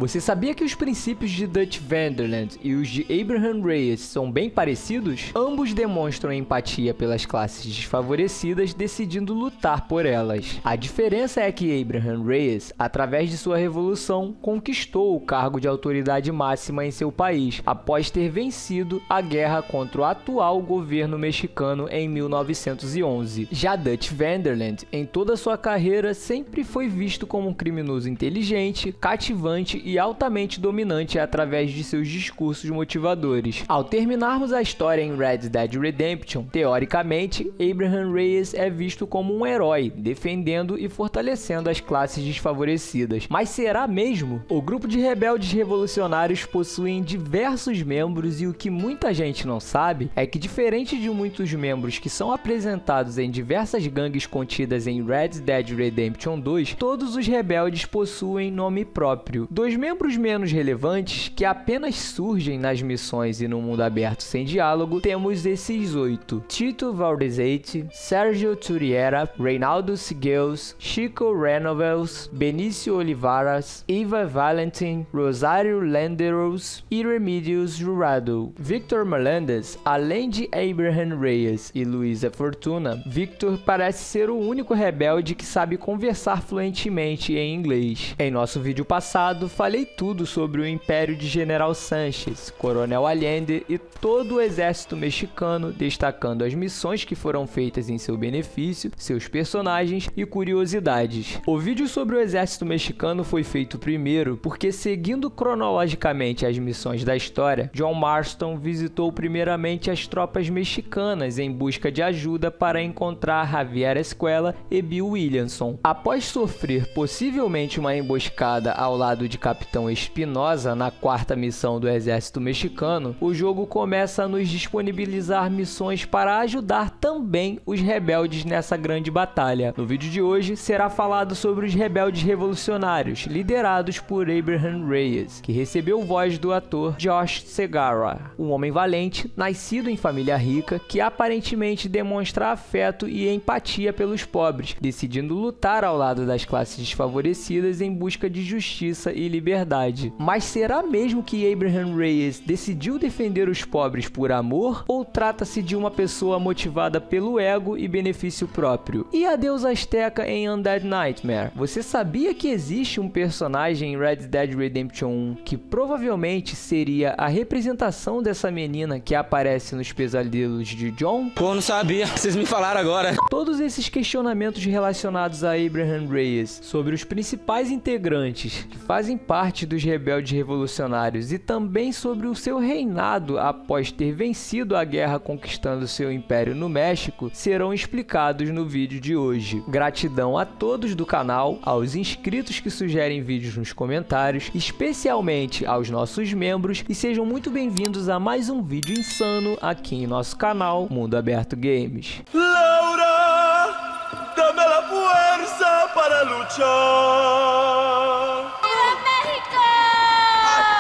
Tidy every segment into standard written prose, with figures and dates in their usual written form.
Você sabia que os princípios de Dutch van der Linde e os de Abraham Reyes são bem parecidos? Ambos demonstram empatia pelas classes desfavorecidas, decidindo lutar por elas. A diferença é que Abraham Reyes, através de sua revolução, conquistou o cargo de autoridade máxima em seu país, após ter vencido a guerra contra o atual governo mexicano em 1911. Já Dutch van der Linde, em toda sua carreira, sempre foi visto como um criminoso inteligente, cativante e altamente dominante através de seus discursos motivadores. Ao terminarmos a história em Red Dead Redemption, teoricamente, Abraham Reyes é visto como um herói, defendendo e fortalecendo as classes desfavorecidas. Mas será mesmo? O grupo de rebeldes revolucionários possuem diversos membros e o que muita gente não sabe é que, diferente de muitos membros que são apresentados em diversas gangues contidas em Red Dead Redemption 2, todos os rebeldes possuem nome próprio. Dos membros menos relevantes, que apenas surgem nas missões e no mundo aberto sem diálogo, temos esses 8: Tito Valdezete, Sérgio Turiera, Reinaldo Sigueus, Chico Renovels, Benício Olivares, Eva Valentin, Rosário Landeros e Remedios Jurado. Victor Melendez, além de Abraham Reyes e Luisa Fortuna, Victor parece ser o único rebelde que sabe conversar fluentemente em inglês. Em nosso vídeo passado, falei tudo sobre o Império de General Sanchez, Coronel Allende e todo o exército mexicano, destacando as missões que foram feitas em seu benefício, seus personagens e curiosidades. O vídeo sobre o exército mexicano foi feito primeiro porque, seguindo cronologicamente as missões da história, John Marston visitou primeiramente as tropas mexicanas em busca de ajuda para encontrar Javier Escuela e Bill Williamson. Após sofrer possivelmente uma emboscada ao lado de Capitão Espinosa na quarta missão do exército mexicano, o jogo começa a nos disponibilizar missões para ajudar também os rebeldes nessa grande batalha. No vídeo de hoje será falado sobre os rebeldes revolucionários, liderados por Abraham Reyes, que recebeu voz do ator Josh Segarra, um homem valente, nascido em família rica, que aparentemente demonstra afeto e empatia pelos pobres, decidindo lutar ao lado das classes desfavorecidas em busca de justiça e liberdade. Mas será mesmo que Abraham Reyes decidiu defender os pobres por amor, ou trata-se de uma pessoa motivada pelo ego e benefício próprio? E a deusa Azteca em Undead Nightmare? Você sabia que existe um personagem em Red Dead Redemption 1 que provavelmente seria a representação dessa menina que aparece nos pesadelos de John? Pô, não sabia. Vocês me falaram agora. Todos esses questionamentos relacionados a Abraham Reyes sobre os principais integrantes que fazem parte dos rebeldes revolucionários e também sobre o seu reinado após ter vencido a guerra conquistando seu império no México serão explicados no vídeo de hoje. Gratidão a todos do canal, aos inscritos que sugerem vídeos nos comentários, especialmente aos nossos membros, e sejam muito bem-vindos a mais um vídeo insano aqui em nosso canal Mundo Aberto Games. Laura, dame la fuerza para luchar.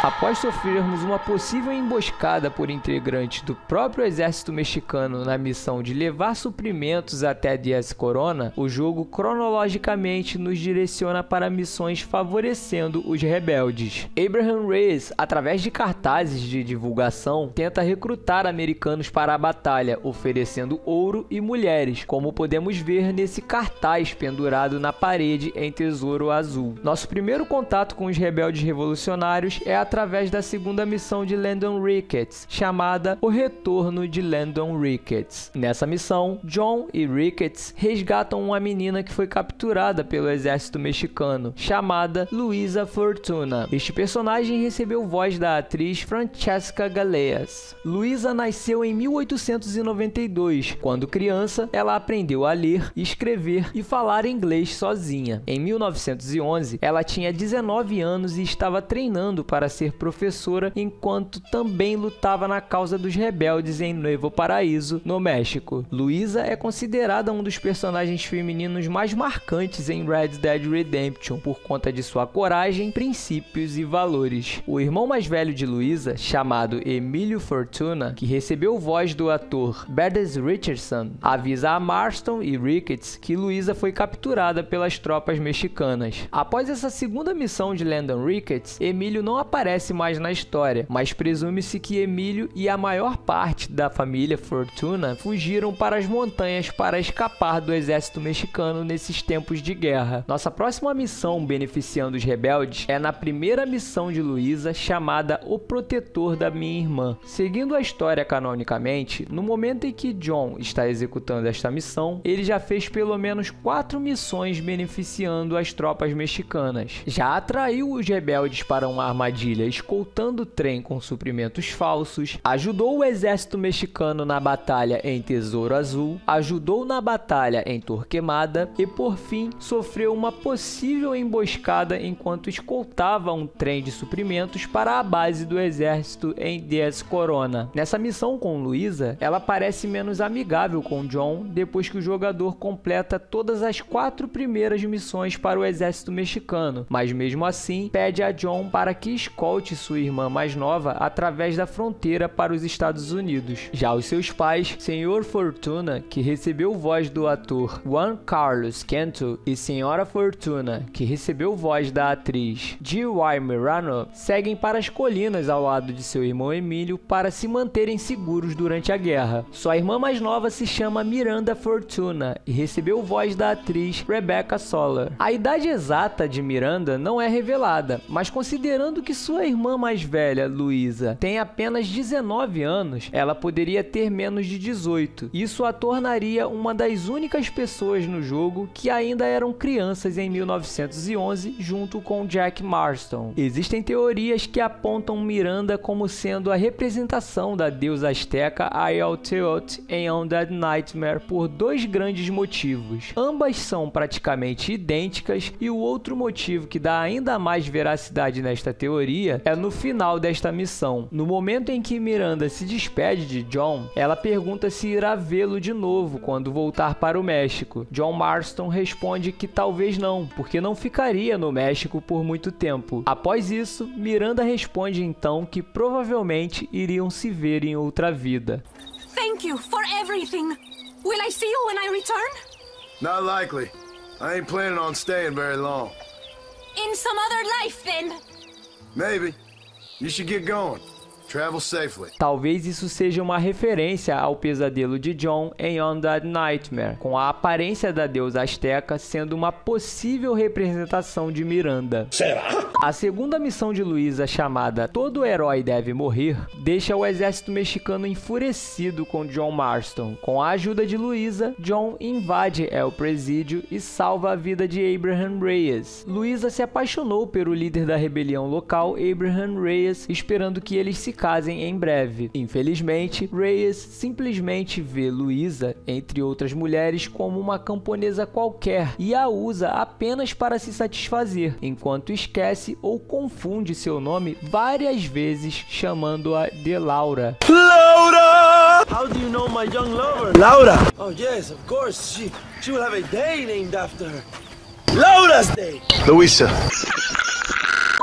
Após sofrermos uma possível emboscada por integrantes do próprio exército mexicano na missão de levar suprimentos até Diez Corona, o jogo cronologicamente nos direciona para missões favorecendo os rebeldes. Abraham Reyes, através de cartazes de divulgação, tenta recrutar americanos para a batalha, oferecendo ouro e mulheres, como podemos ver nesse cartaz pendurado na parede em Tesouro Azul. Nosso primeiro contato com os rebeldes revolucionários é através da segunda missão de Landon Ricketts, chamada O Retorno de Landon Ricketts. Nessa missão, John e Ricketts resgatam uma menina que foi capturada pelo exército mexicano, chamada Luisa Fortuna. Este personagem recebeu voz da atriz Francesca Galeas. Luisa nasceu em 1892. Quando criança, ela aprendeu a ler, escrever e falar inglês sozinha. Em 1911, ela tinha 19 anos e estava treinando para ser ser professora, enquanto também lutava na causa dos rebeldes em Nuevo Paraíso, no México. Luisa é considerada um dos personagens femininos mais marcantes em Red Dead Redemption por conta de sua coragem, princípios e valores. O irmão mais velho de Luisa, chamado Emílio Fortuna, que recebeu voz do ator Berdes Richardson, avisa a Marston e Ricketts que Luisa foi capturada pelas tropas mexicanas. Após essa segunda missão de Landon Ricketts, Emílio não aparece mais na história, mas presume-se que Emílio e a maior parte da família Fortuna fugiram para as montanhas para escapar do exército mexicano nesses tempos de guerra. Nossa próxima missão beneficiando os rebeldes é na primeira missão de Luisa, chamada O Protetor da Minha Irmã. Seguindo a história canonicamente, no momento em que John está executando esta missão, ele já fez pelo menos 4 missões beneficiando as tropas mexicanas. Já atraiu os rebeldes para uma armadilha escoltando o trem com suprimentos falsos, ajudou o exército mexicano na batalha em Tesouro Azul, ajudou na batalha em Torquemada e, por fim, sofreu uma possível emboscada enquanto escoltava um trem de suprimentos para a base do exército em Diez Corona. Nessa missão com Luisa, ela parece menos amigável com John depois que o jogador completa todas as 4 primeiras missões para o exército mexicano, mas mesmo assim pede a John para que escolte sua irmã mais nova através da fronteira para os Estados Unidos. Já os seus pais, Sr. Fortuna, que recebeu voz do ator Juan Carlos Canto, e Sra. Fortuna, que recebeu voz da atriz G.Y. Mirano, seguem para as colinas ao lado de seu irmão Emílio para se manterem seguros durante a guerra. Sua irmã mais nova se chama Miranda Fortuna e recebeu voz da atriz Rebecca Soller. A idade exata de Miranda não é revelada, mas considerando que sua irmã mais velha, Luisa, tem apenas 19 anos, ela poderia ter menos de 18. Isso a tornaria uma das únicas pessoas no jogo que ainda eram crianças em 1911, junto com Jack Marston. Existem teorias que apontam Miranda como sendo a representação da deusa asteca Ayalteot em Undead Nightmare por 2 grandes motivos. Ambas são praticamente idênticas e o outro motivo que dá ainda mais veracidade nesta teoria é no final desta missão. No momento em que Miranda se despede de John, ela pergunta se irá vê-lo de novo quando voltar para o México. John Marston responde que talvez não, porque não ficaria no México por muito tempo. Após isso, Miranda responde então que provavelmente iriam se ver em outra vida. Thank you for everything. Will I see you when I return? Not likely. I ain't planning on staying very long. In some other life, then? Maybe. You should get going. Travel safely. Talvez isso seja uma referência ao pesadelo de John em Undead Nightmare, com a aparência da deusa asteca sendo uma possível representação de Miranda. Será? A segunda missão de Luisa, chamada Todo Herói Deve Morrer, deixa o exército mexicano enfurecido com John Marston. Com a ajuda de Luisa, John invade El Presídio e salva a vida de Abraham Reyes. Luisa se apaixonou pelo líder da rebelião local, Abraham Reyes, esperando que eles se casem em breve. Infelizmente, Reyes simplesmente vê Luisa, entre outras mulheres, como uma camponesa qualquer e a usa apenas para se satisfazer, enquanto esquece ou confunde seu nome várias vezes, chamando-a de Laura. Laura! How do you know my young lover? Laura! Oh yes, of course. She will have a day named after her. Laura's Day! Luisa.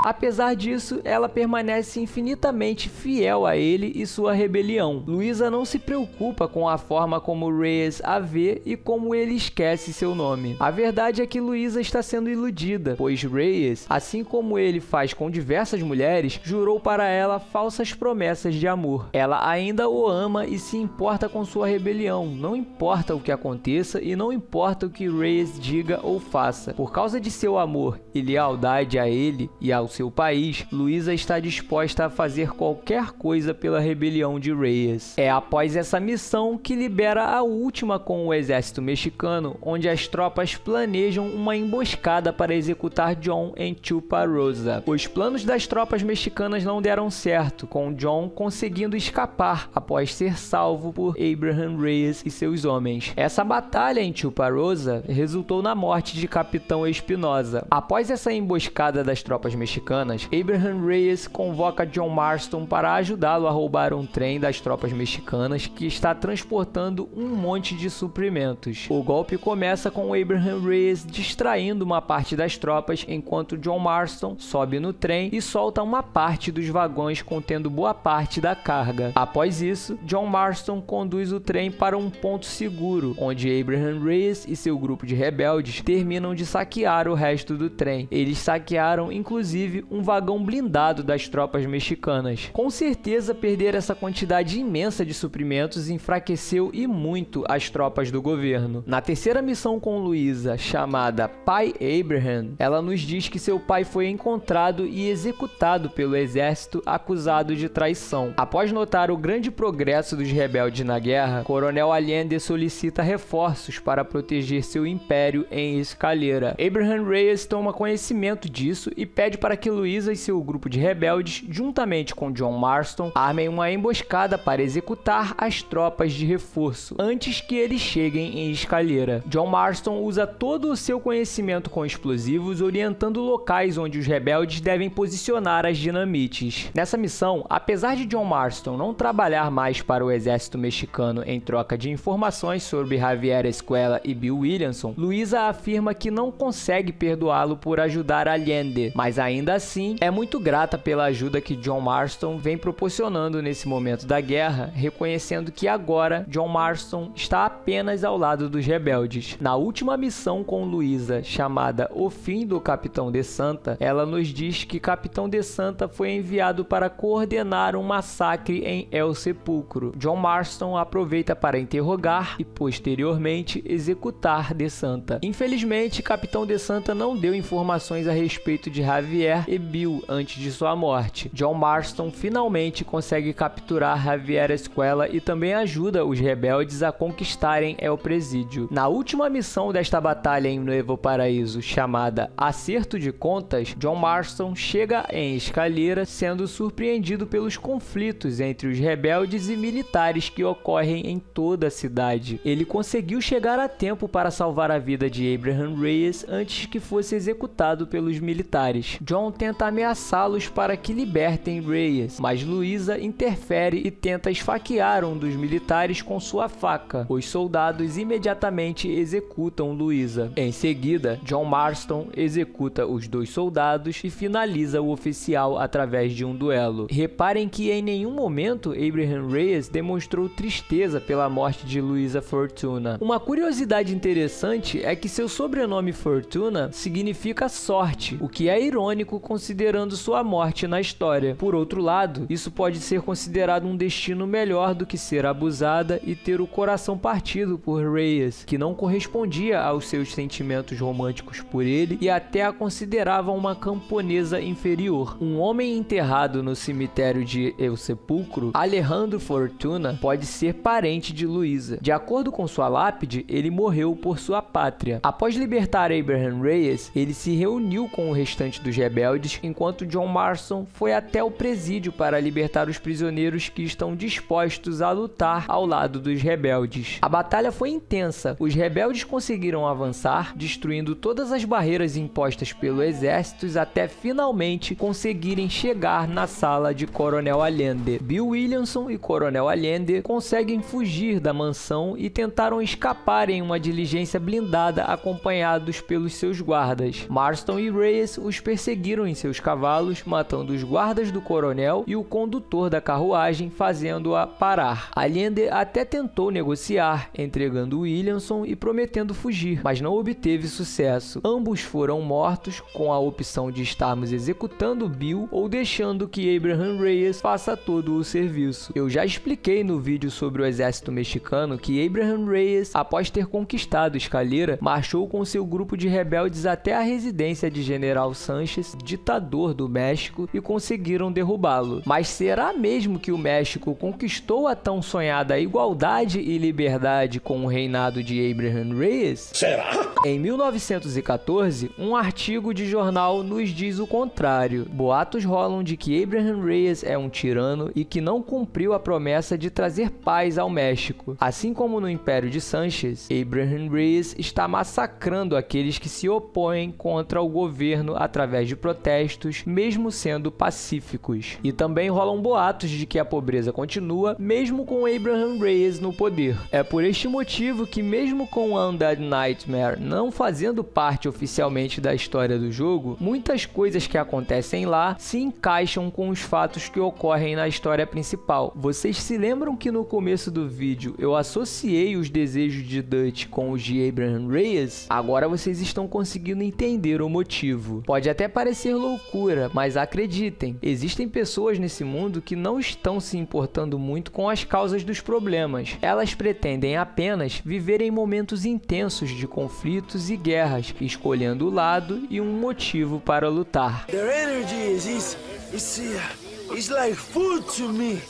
Apesar disso, ela permanece infinitamente fiel a ele e sua rebelião. Luisa não se preocupa com a forma como Reyes a vê e como ele esquece seu nome. A verdade é que Luisa está sendo iludida, pois Reyes, assim como ele faz com diversas mulheres, jurou para ela falsas promessas de amor. Ela ainda o ama e se importa com sua rebelião, não importa o que aconteça e não importa o que Reyes diga ou faça. Por causa de seu amor e lealdade a ele e ao seu país, Luisa está disposta a fazer qualquer coisa pela rebelião de Reyes. É após essa missão que libera a última com o exército mexicano, onde as tropas planejam uma emboscada para executar John em Chuparosa. Os planos das tropas mexicanas não deram certo, com John conseguindo escapar após ser salvo por Abraham Reyes e seus homens. Essa batalha em Chuparosa resultou na morte de Capitão Espinosa. Após essa emboscada das tropas mexicanas, mexicanas, Abraham Reyes convoca John Marston para ajudá-lo a roubar um trem das tropas mexicanas que está transportando um monte de suprimentos. O golpe começa com Abraham Reyes distraindo uma parte das tropas enquanto John Marston sobe no trem e solta uma parte dos vagões contendo boa parte da carga. Após isso, John Marston conduz o trem para um ponto seguro, onde Abraham Reyes e seu grupo de rebeldes terminam de saquear o resto do trem. Eles saquearam inclusive um vagão blindado das tropas mexicanas. Com certeza, perder essa quantidade imensa de suprimentos enfraqueceu e muito as tropas do governo. Na terceira missão com Louisa, chamada Pai Abraham, ela nos diz que seu pai foi encontrado e executado pelo exército acusado de traição. Após notar o grande progresso dos rebeldes na guerra, Coronel Allende solicita reforços para proteger seu império em Escalera. Abraham Reyes toma conhecimento disso e pede para que Louisa e seu grupo de rebeldes, juntamente com John Marston, armem uma emboscada para executar as tropas de reforço antes que eles cheguem em Escalera. John Marston usa todo o seu conhecimento com explosivos, orientando locais onde os rebeldes devem posicionar as dinamites. Nessa missão, apesar de John Marston não trabalhar mais para o exército mexicano em troca de informações sobre Javier Escuela e Bill Williamson, Louisa afirma que não consegue perdoá-lo por ajudar Allende, mas ainda assim é muito grata pela ajuda que John Marston vem proporcionando nesse momento da guerra, reconhecendo que agora John Marston está apenas ao lado dos rebeldes. Na última missão com Louisa, chamada O Fim do Capitão de Santa, ela nos diz que Capitão de Santa foi enviado para coordenar um massacre em El Sepulcro. John Marston aproveita para interrogar e posteriormente executar de Santa. Infelizmente, Capitão de Santa não deu informações a respeito de Javier e Bill antes de sua morte. John Marston finalmente consegue capturar Javier Escuela e também ajuda os rebeldes a conquistarem El Presídio. Na última missão desta batalha em Nuevo Paraíso, chamada Acerto de Contas, John Marston chega em Escalera, sendo surpreendido pelos conflitos entre os rebeldes e militares que ocorrem em toda a cidade. Ele conseguiu chegar a tempo para salvar a vida de Abraham Reyes antes que fosse executado pelos militares. John tenta ameaçá-los para que libertem Reyes, mas Louisa interfere e tenta esfaquear um dos militares com sua faca. Os soldados imediatamente executam Louisa. Em seguida, John Marston executa os dois soldados e finaliza o oficial através de um duelo. Reparem que em nenhum momento Abraham Reyes demonstrou tristeza pela morte de Louisa Fortuna. Uma curiosidade interessante é que seu sobrenome Fortuna significa sorte, o que é irônico considerando sua morte na história. Por outro lado, isso pode ser considerado um destino melhor do que ser abusada e ter o coração partido por Reyes, que não correspondia aos seus sentimentos românticos por ele e até a considerava uma camponesa inferior. Um homem enterrado no cemitério de El Sepulcro, Alejandro Fortuna, pode ser parente de Louisa. De acordo com sua lápide, ele morreu por sua pátria. Após libertar Abraham Reyes, ele se reuniu com o restante dos rebeldes, enquanto John Marston foi até o presídio para libertar os prisioneiros que estão dispostos a lutar ao lado dos rebeldes. A batalha foi intensa. Os rebeldes conseguiram avançar, destruindo todas as barreiras impostas pelo exército até finalmente conseguirem chegar na sala de Coronel Allende. Bill Williamson e Coronel Allende conseguem fugir da mansão e tentaram escapar em uma diligência blindada acompanhados pelos seus guardas. Marston e Reyes os perseguiram em seus cavalos, matando os guardas do coronel e o condutor da carruagem, fazendo-a parar. Allende até tentou negociar, entregando Williamson e prometendo fugir, mas não obteve sucesso. Ambos foram mortos, com a opção de estarmos executando Bill ou deixando que Abraham Reyes faça todo o serviço. Eu já expliquei no vídeo sobre o exército mexicano que Abraham Reyes, após ter conquistado Escalera, marchou com seu grupo de rebeldes até a residência de General Sánchez, ditador do México, e conseguiram derrubá-lo. Mas será mesmo que o México conquistou a tão sonhada igualdade e liberdade com o reinado de Abraham Reyes? Será? Em 1914, um artigo de jornal nos diz o contrário. Boatos rolam de que Abraham Reyes é um tirano e que não cumpriu a promessa de trazer paz ao México. Assim como no Império de Sánchez, Abraham Reyes está massacrando aqueles que se opõem contra o governo através de protestos, mesmo sendo pacíficos. E também rolam boatos de que a pobreza continua, mesmo com Abraham Reyes no poder. É por este motivo que, mesmo com Undead Nightmare não fazendo parte oficialmente da história do jogo, muitas coisas que acontecem lá se encaixam com os fatos que ocorrem na história principal. Vocês se lembram que no começo do vídeo eu associei os desejos de Dutch com os de Abraham Reyes? Agora vocês estão conseguindo entender o motivo. Pode até parecer loucura, mas acreditem, existem pessoas nesse mundo que não estão se importando muito com as causas dos problemas. Elas pretendem apenas viver em momentos intensos de conflitos e guerras, escolhendo o lado e um motivo para lutar. Their energy is like food to me.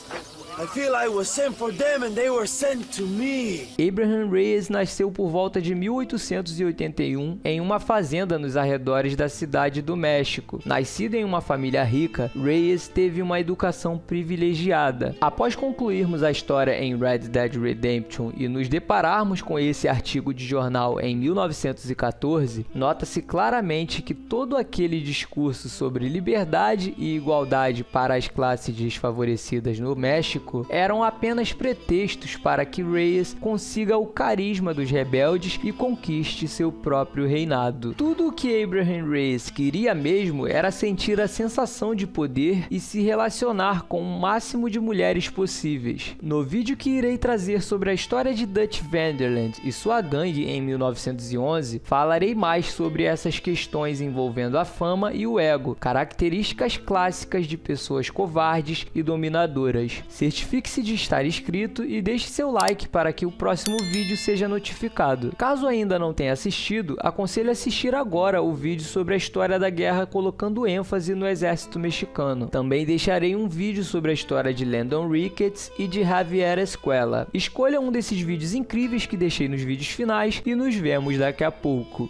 I feel I was sent for them and they were sent to me. Abraham Reyes nasceu por volta de 1881 em uma fazenda nos arredores da cidade do México. Nascido em uma família rica, Reyes teve uma educação privilegiada. Após concluirmos a história em Red Dead Redemption e nos depararmos com esse artigo de jornal em 1914, nota-se claramente que todo aquele discurso sobre liberdade e igualdade para as classes desfavorecidas no México eram apenas pretextos para que Reyes consiga o carisma dos rebeldes e conquiste seu próprio reinado. Tudo o que Abraham Reyes queria mesmo era sentir a sensação de poder e se relacionar com o máximo de mulheres possíveis. No vídeo que irei trazer sobre a história de Dutch Van der Linde e sua gangue em 1911, falarei mais sobre essas questões envolvendo a fama e o ego, características clássicas de pessoas covardes e dominadoras. Certifique-se de estar inscrito e deixe seu like para que o próximo vídeo seja notificado. Caso ainda não tenha assistido, aconselho assistir agora o vídeo sobre a história da guerra colocando ênfase no exército mexicano. Também deixarei um vídeo sobre a história de Landon Ricketts e de Javier Escuela. Escolha um desses vídeos incríveis que deixei nos vídeos finais e nos vemos daqui a pouco.